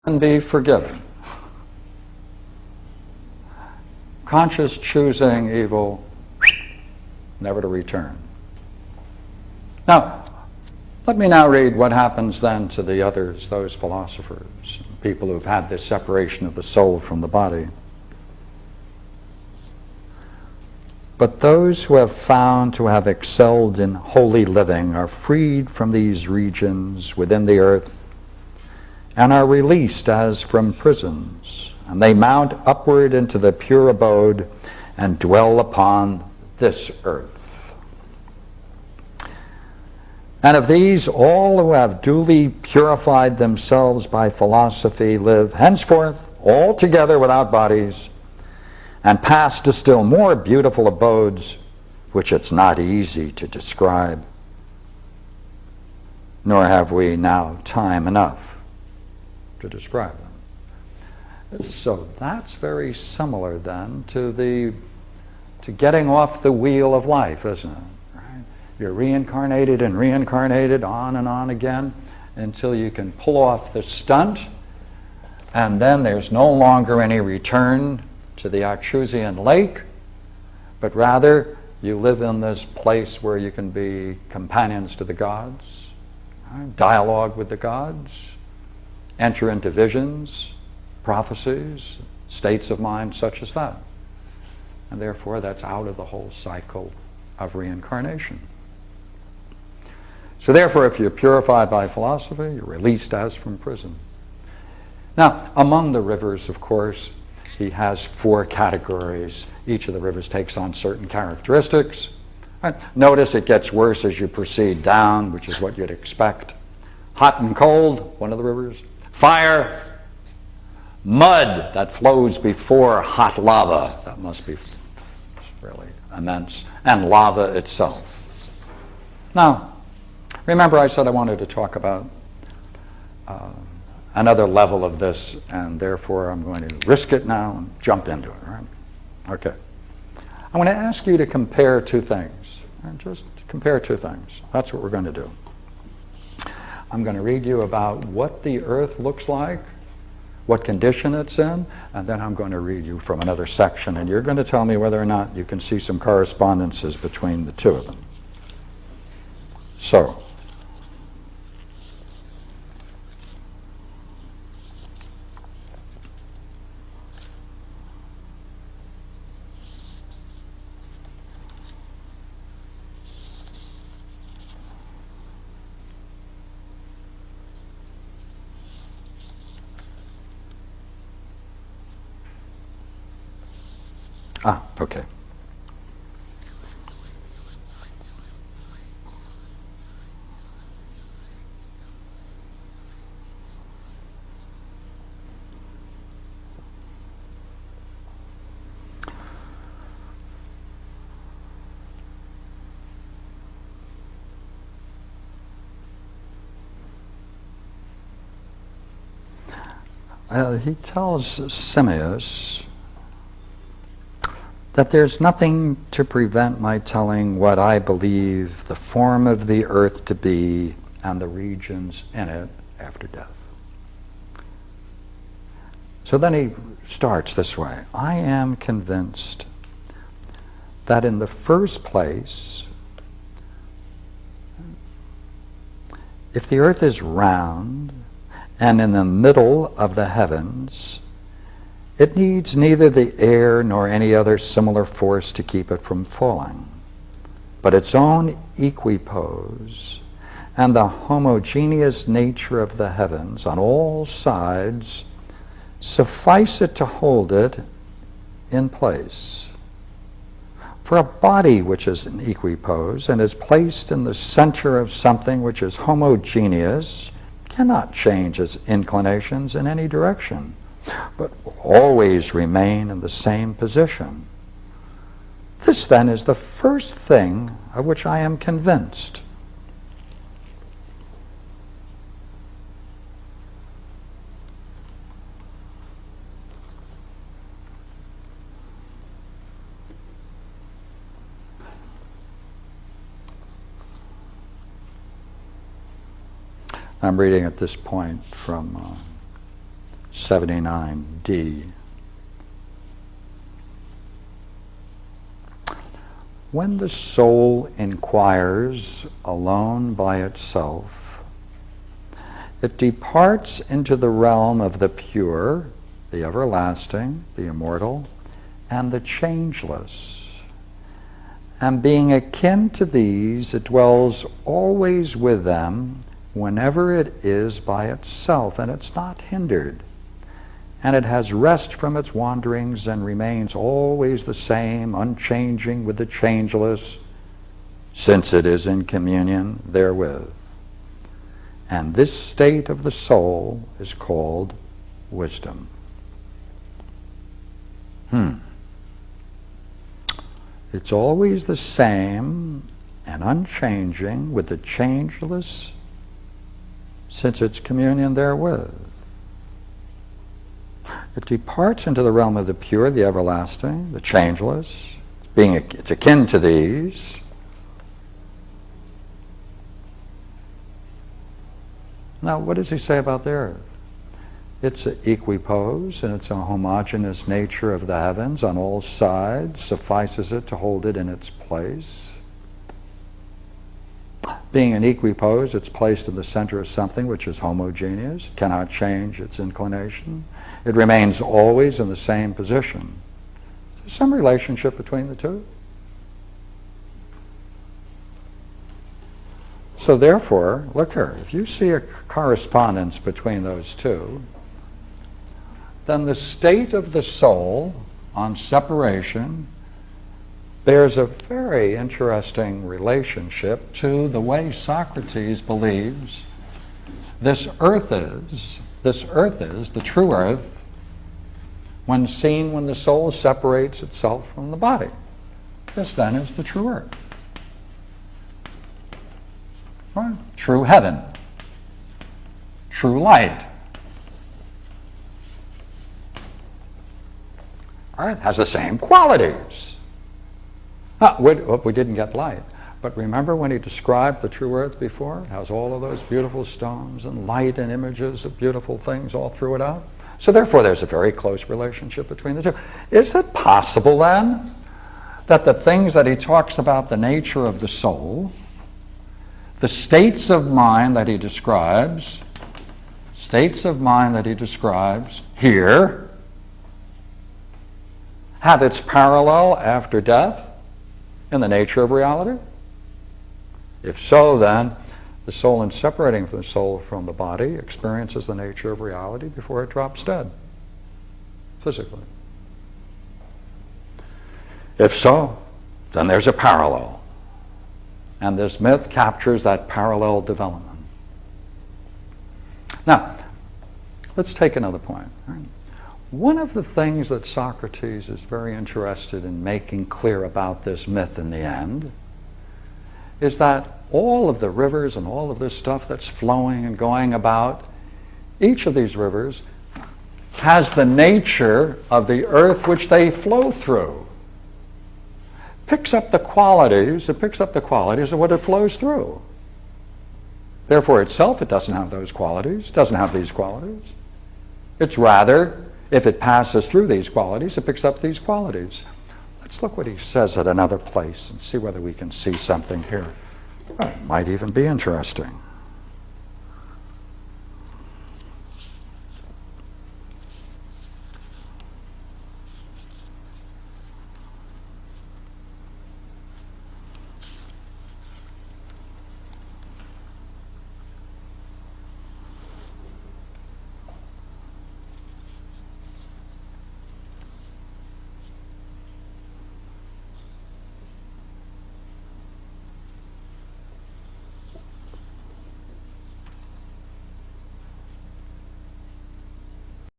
and be forgiven. Conscious choosing evil, never to return. Now, let me now read what happens then to the others, those philosophers, people who've had this separation of the soul from the body. But those who have found to have excelled in holy living are freed from these regions within the earth and are released as from prisons, and they mount upward into the pure abode and dwell upon this earth. And of these, all who have duly purified themselves by philosophy live henceforth altogether without bodies, and pass to still more beautiful abodes, which it's not easy to describe, nor have we now time enough to describe them. So that's very similar then to getting off the wheel of life, isn't it? Right? You're reincarnated and reincarnated on and on again until you can pull off the stunt, and then there's no longer any return to the Achusian lake, but rather you live in this place where you can be companions to the gods, right? Dialogue with the gods, enter into visions, prophecies, states of mind such as that. And therefore that's out of the whole cycle of reincarnation. So therefore, if you're purified by philosophy, you're released as from prison. Now, among the rivers, of course, he has 4 categories. Each of the rivers takes on certain characteristics. Right? Notice it gets worse as you proceed down, which is what you'd expect. Hot and cold, one of the rivers. Fire, mud that flows before hot lava. That must be really immense. And lava itself. Now, remember I said I wanted to talk about another level of this, and therefore I'm going to risk it now and jump into it, right? Okay. I want to ask you to compare 2 things. Right? Just compare 2 things. That's what we're going to do. I'm going to read you about what the earth looks like, what condition it's in, and then I'm going to read you from another section, and you're going to tell me whether or not you can see some correspondences between the 2 of them. So, okay. He tells Simmias that there's nothing to prevent my telling what I believe the form of the earth to be and the regions in it after death. So then he starts this way. I am convinced that in the first place, if the earth is round and in the middle of the heavens, it needs neither the air nor any other similar force to keep it from falling, but its own equipoise and the homogeneous nature of the heavens on all sides suffice it to hold it in place. For a body which is in equipoise and is placed in the center of something which is homogeneous cannot change its inclinations in any direction, but will always remain in the same position. This, then, is the first thing of which I am convinced. I'm reading at this point from 79d. When the soul inquires alone by itself, it departs into the realm of the pure, the everlasting, the immortal, and the changeless. And being akin to these, it dwells always with them whenever it is by itself, and it's not hindered. And it has rest from its wanderings and remains always the same, unchanging with the changeless, since it is in communion therewith. And this state of the soul is called wisdom. It's always the same and unchanging with the changeless, since it's communion therewith. It departs into the realm of the pure, the everlasting, the changeless. It's akin to these. Now, what does he say about the earth? It's an equipoise, and it's a homogeneous nature of the heavens on all sides, suffices it to hold it in its place. Being an equipoise, it's placed in the center of something which is homogeneous, it cannot change its inclination. It remains always in the same position. There's some relationship between the two. So therefore, look here, if you see a correspondence between those two, then the state of the soul on separation bears a very interesting relationship to the way Socrates believes this earth is, the true earth, when seen when the soul separates itself from the body. This then is the true earth. Right? True heaven. True light. All right, has the same qualities. We didn't get light. But remember when he described the true earth before? It has all of those beautiful stones and light and images of beautiful things all through it out. So therefore there's a very close relationship between the two. Is it possible then that the things that he talks about, the nature of the soul, the states of mind that he describes here, have its parallel after death in the nature of reality? If so, then the soul, in separating the soul from the body, experiences the nature of reality before it drops dead, physically. If so, then there's a parallel. And this myth captures that parallel development. Now, let's take another point. One of the things that Socrates is very interested in making clear about this myth in the end is that all of the rivers and all of this stuff that's flowing and going about, each of these rivers has the nature of the earth which they flow through. It picks up the qualities of what it flows through. Therefore itself, it doesn't have those qualities, doesn't have these qualities. It's rather, if it passes through these qualities, it picks up these qualities. Let's look what he says at another place and see whether we can see something here. It might even be interesting.